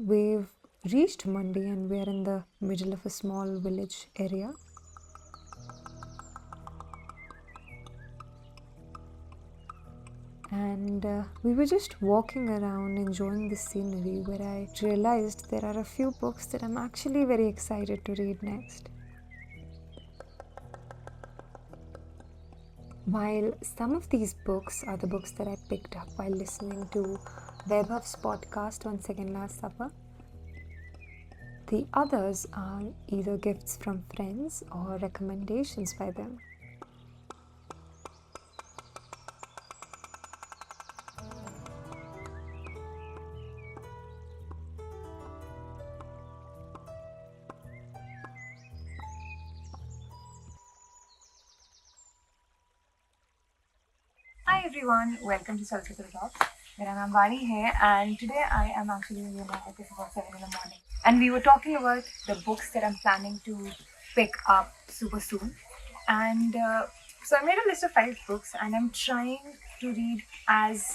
we've reached Monday and we're in the middle of a small village area. And we were just walking around enjoying the scenery where I realized there are a few books that I'm actually very excited to read next. While some of these books are the books that I picked up while listening to Vaibhav's podcast on Second Last Supper, the others are either gifts from friends or recommendations by them. Hi everyone, welcome to Chalchitra Talks. मेरा नाम वानी है and today I am actually in Vinayak. It's about 7 in the morning. And we were talking about the books that I'm planning to pick up super soon. And so I made a list of 5 books and I'm trying to read as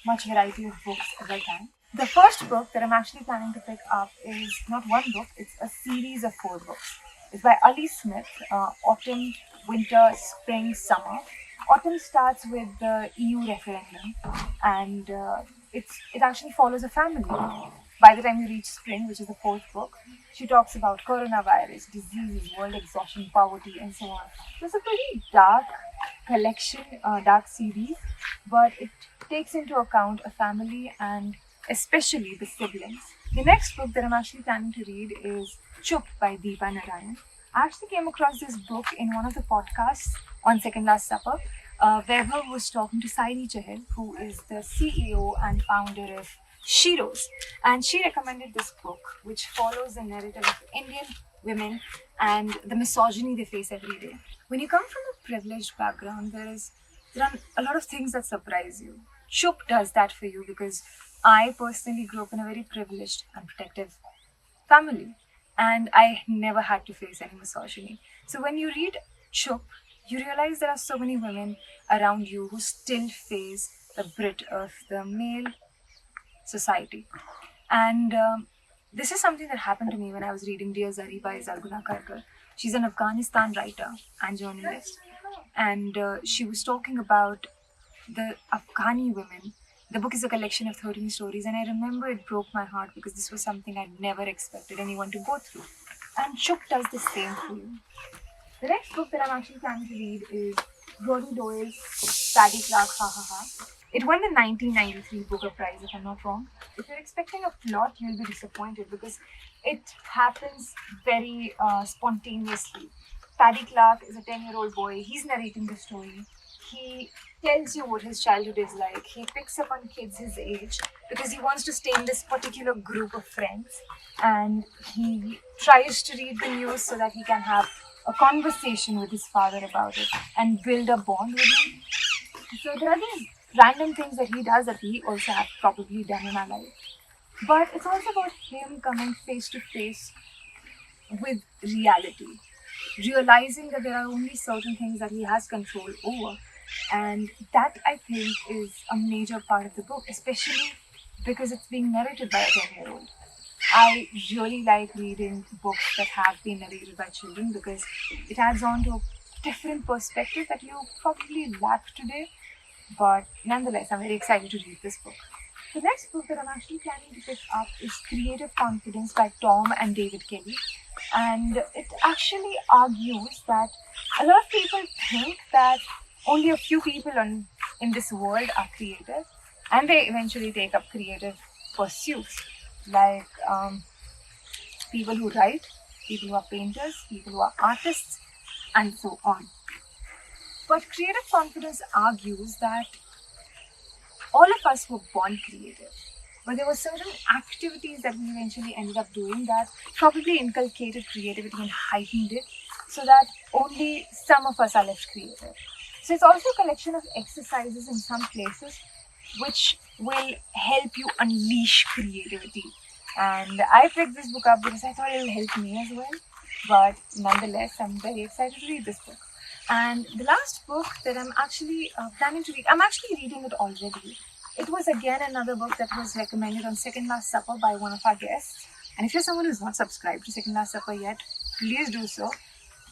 much variety of books as I can. The first book that I'm actually planning to pick up is not one book, it's a series of 4 books. It's by Ali Smith, Autumn, Winter, Spring, Summer. Autumn starts with the EU referendum and it actually follows a family. By the time you reach spring, which is the 4th book, she talks about coronavirus, diseases, world exhaustion, poverty, and so on. So it's a pretty dark collection, dark series, but it takes into account a family and especially the siblings. The next book that I'm actually planning to read is Chup by Deepa Narayan. I actually came across this book in one of the podcasts on Second Last Supper. Vaibhav was talking to Saini Chahal, who is the CEO and founder of Shiros, and she recommended this book, which follows the narrative of Indian women and the misogyny they face every day. When you come from a privileged background, there are a lot of things that surprise you. Chup does that for you because I personally grew up in a very privileged and protective family, and I never had to face any misogyny. So when you read Chup, you realize there are so many women around you who still face the brunt of the male society. And this is something that happened to me when I was reading Dear Zari by Zarguna Karkar. She's an Afghanistan writer and journalist. And she was talking about the Afghani women. The book is a collection of 13 stories, and I remember it broke my heart because this was something I'd never expected anyone to go through. And Chup does the same for you. The next book that I'm actually planning to read is Rory Doyle's Paddy Clark Ha Ha Ha. It won the 1993 Booker Prize, if I'm not wrong. If you're expecting a plot, you'll be disappointed because it happens very spontaneously. Paddy Clark is a 10-year-old boy. He's narrating the story. He tells you what his childhood is like. He picks up on kids his age because he wants to stay in this particular group of friends. And he tries to read the news so that he can have a conversation with his father about it and build a bond with him. So there are these random things that he does that we also have probably done in our life. But it's also about him coming face to face with reality, realizing that there are only certain things that he has control over. And that, I think, is a major part of the book, especially because it's being narrated by a 10-year-old. I really like reading books that have been narrated by children because it adds on to a different perspective that you probably lack today. But nonetheless, I'm very excited to read this book. The next book that I'm actually planning to pick up is Creative Confidence by Tom and David Kelly. And it actually argues that a lot of people think that only a few people in this world are creative, and they eventually take up creative pursuits like people who write, people who are painters, people who are artists, and so on. But Creative Confidence argues that all of us were born creative, but there were certain activities that we eventually ended up doing that probably inculcated creativity and heightened it so that only some of us are left creative. So it's also a collection of exercises in some places which will help you unleash creativity. And I picked this book up because I thought it will help me as well. But nonetheless, I'm very excited to read this book. And the last book that I'm actually planning to read, I'm actually reading it already. It was again another book that was recommended on Second Last Supper by one of our guests. And if you're someone who's not subscribed to Second Last Supper yet, please do so.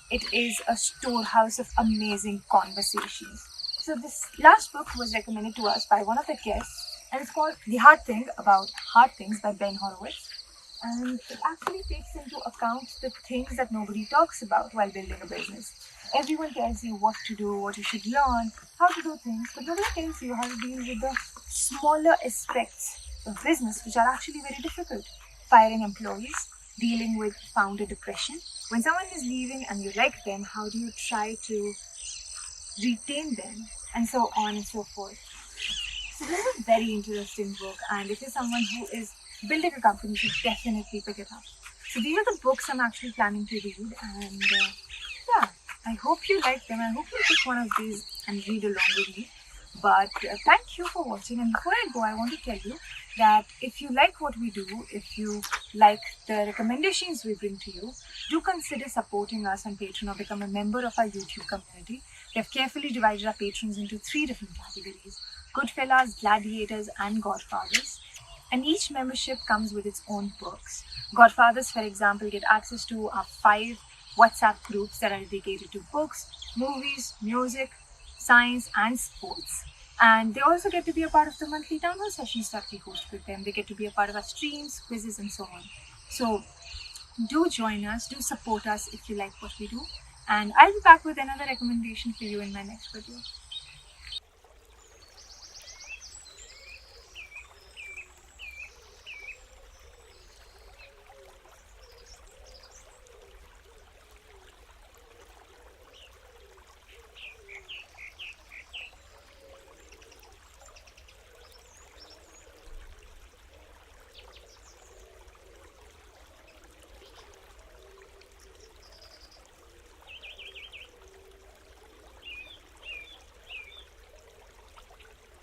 It is a storehouse of amazing conversations. So this last book was recommended to us by one of the guests, and it's called The Hard Thing About Hard Things by Ben Horowitz. And it actually takes into account the things that nobody talks about while building a business. Everyone tells you what to do, what you should learn, how to do things, but nobody tells you how to deal with the smaller aspects of business, which are actually very difficult. Firing employees, dealing with founder depression. When someone is leaving and you like them, how do you try to retain them? And so on and so forth. So this is a very interesting book, and if you're someone who is building a company, you should definitely pick it up. So these are the books I'm actually planning to read, and yeah, I hope you like them. I hope you pick one of these and read along with me. But thank you for watching, and before I go, I want to tell you that if you like what we do, if you like the recommendations we bring to you, do consider supporting us on Patreon or become a member of our YouTube community. We have carefully divided our patrons into 3 different categories: Goodfellas, Gladiators, and Godfathers. And each membership comes with its own perks. Godfathers, for example, get access to our 5 WhatsApp groups that are dedicated to books, movies, music, science, and sports. And they also get to be a part of the monthly town hall sessions that we host with them. They get to be a part of our streams, quizzes, and so on. So do join us, do support us if you like what we do. And I'll be back with another recommendation for you in my next video.